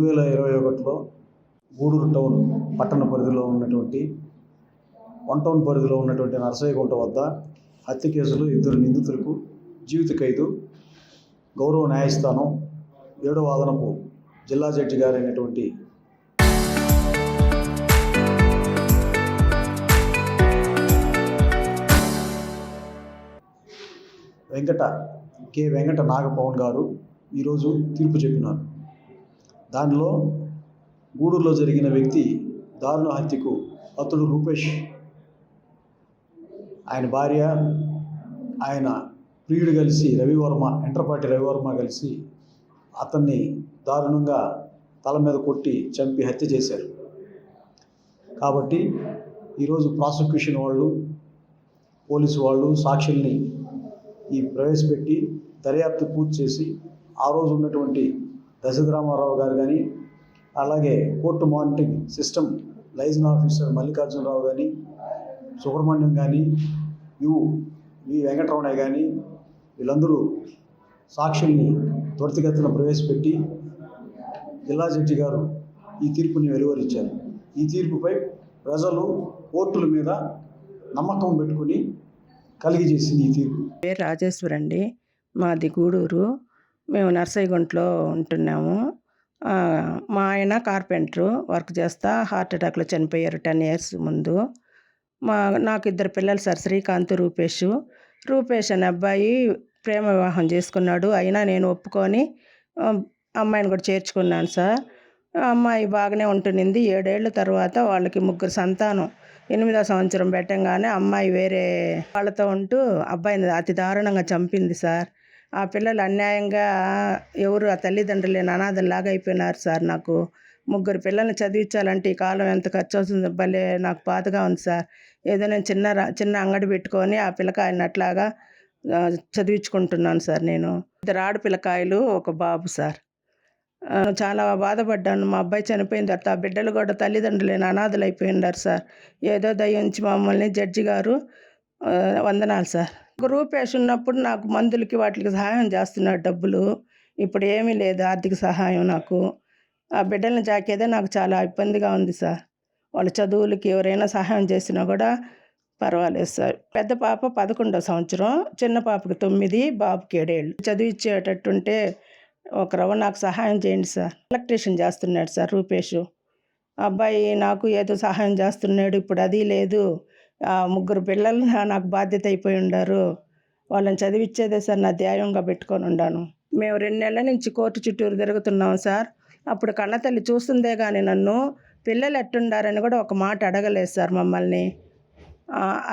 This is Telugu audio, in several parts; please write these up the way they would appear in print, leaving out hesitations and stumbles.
2021లో గూడూరు టౌన్ పట్టణ పరిధిలో ఉన్నటువంటి వన్ టౌన్ పరిధిలో ఉన్నటువంటి నర్సయ్యగుంట వద్ద హత్య కేసులో 2 నిందితులకు జీవిత ఖైదు. గౌరవ న్యాయస్థానం 7వ అదనపు జిల్లా జడ్జి గారైనటువంటి వెంకట నాగపవన్ గారు ఈరోజు తీర్పు చెప్పినారు. దానిలో గూడూరులో జరిగిన వ్యక్తి దారుణ హత్యకు అతడు రూపేష్, ఆయన భార్య, ఆయన ప్రియుడు కలిసి ఎంట్రపాటి రవివర్మ కలిసి అతన్ని దారుణంగా తల మీద కొట్టి చంపి హత్య చేశారు. కాబట్టి ఈరోజు ప్రాసిక్యూషన్ వాళ్ళు, పోలీసు వాళ్ళు సాక్షుల్ని ప్రవేశపెట్టి దర్యాప్తు పూర్తి చేసి ఆ రోజు ఉన్నటువంటి దశరథరామారావు గారు కానీ, అలాగే court monitoring system liaison officer Mallikarjunarao కానీ, సుబ్రహ్మణ్యం కానీ, వి వెంకటరమణయ్య కానీ, వీళ్ళందరూ సాక్షుల్ని త్వరితగతిన ప్రవేశపెట్టి జిల్లా జడ్జి గారు ఈ తీర్పుని వెలువరించారు. ఈ తీర్పుపై ప్రజలు కోర్టుల మీద నమ్మకం పెట్టుకుని కలిగజేసింది ఈ తీర్పు. పేరు రాజేశ్వరి అండి, మాది గూడూరు. మేము నర్సయ్యగుంటలో ఉంటున్నాము. మా ఆయన కార్పెంటరు వర్క్ చేస్తా హార్ట్ అటాక్లో చనిపోయారు 10 years ముందు. నాకు 2 పిల్లలు సార్, శ్రీకాంత్, రూపేష్ అనే అబ్బాయి ప్రేమ వివాహం చేసుకున్నాడు. అయినా నేను ఒప్పుకొని అమ్మాయిని కూడా చేర్చుకున్నాను సార్. అమ్మాయి బాగానే ఉంటునింది. 7 ఏళ్ళ తర్వాత వాళ్ళకి 3 సంతానం. 8వ సంవత్సరం పెట్టంగానే అమ్మాయి వేరే వాళ్ళతో ఉంటూ అబ్బాయిని అతి దారుణంగా చంపింది సార్. ఆ పిల్లలు అన్యాయంగా ఎవరు ఆ తల్లిదండ్రులు లేని అనాథల్లాగా అయిపోయినారు సార్. నాకు 3 పిల్లల్ని చదివించాలంటే ఈ కాలం ఎంత ఖర్చు అవుతుంది, భలే నాకు బాధగా ఉంది సార్. ఏదో నేను చిన్న అంగడి పెట్టుకొని ఆ పిల్లకాయని అట్లాగా చదివించుకుంటున్నాను సార్. నేను 2 ఆడపిల్లకాయలు, 1 బాబు సార్. చాలా బాధపడ్డాను. మా అబ్బాయి చనిపోయిన తర్వాత ఆ బిడ్డలు కూడా తల్లిదండ్రులు లేని అనాథలు అయిపోయినారు సార్. ఏదో దయ ఉంచి మమ్మల్ని జడ్జి గారు వందనాలు సార్. రూపేష్ ఉన్నప్పుడు నాకు మందులకి వాటికి సహాయం చేస్తున్నాడు డబ్బులు. ఇప్పుడు ఏమీ లేదు ఆర్థిక సహాయం నాకు. ఆ బిడ్డల్ని జాకేదే నాకు చాలా ఇబ్బందిగా ఉంది సార్. వాళ్ళ చదువులకి ఎవరైనా సహాయం చేసినా కూడా పర్వాలేదు సార్. పెద్ద పాప 11వ సంవత్సరం, చిన్న పాపకి 9, బాబుకి 7 ఏళ్ళు. చదివించేటట్టుంటే నాకు సహాయం చేయండి సార్. ఎలక్ట్రీషియన్ చేస్తున్నాడు సార్ రూపేష్. అబ్బాయి నాకు ఏదో సహాయం చేస్తున్నాడు. ఇప్పుడు అది లేదు. 3 పిల్లలు నాకు బాధ్యత అయిపోయి ఉండారు. వాళ్ళని చదివించేదే సార్ నా ధ్యేయంగా పెట్టుకొని ఉన్నాను. మేము 2 నెలల నుంచి కోర్టు చుట్టూరు తిరుగుతున్నాం సార్. అప్పుడు కన్నతల్లి చూస్తుందే కానీ నన్ను పిల్లలు ఎట్టుండారని కూడా ఒక మాట అడగలేదు సార్ మమ్మల్ని.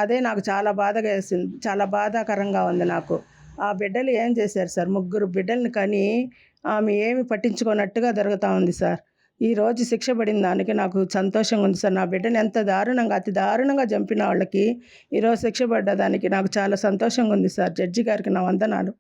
అదే నాకు చాలా బాధగా వేసింది, చాలా బాధాకరంగా ఉంది నాకు. ఆ బిడ్డలు ఏం చేశారు సార్? 3 బిడ్డల్ని కని ఆమె ఏమి పట్టించుకున్నట్టుగా జరుగుతూ ఉంది సార్. ఈరోజు శిక్ష పడిన దానికి నాకు సంతోషంగా ఉంది సార్. నా బిడ్డని ఎంత దారుణంగా, అతి దారుణంగా చంపిన వాళ్ళకి ఈరోజు శిక్ష పడ్డదానికి నాకు చాలా సంతోషంగా ఉంది సార్. జడ్జి గారికి నా వందనాలు.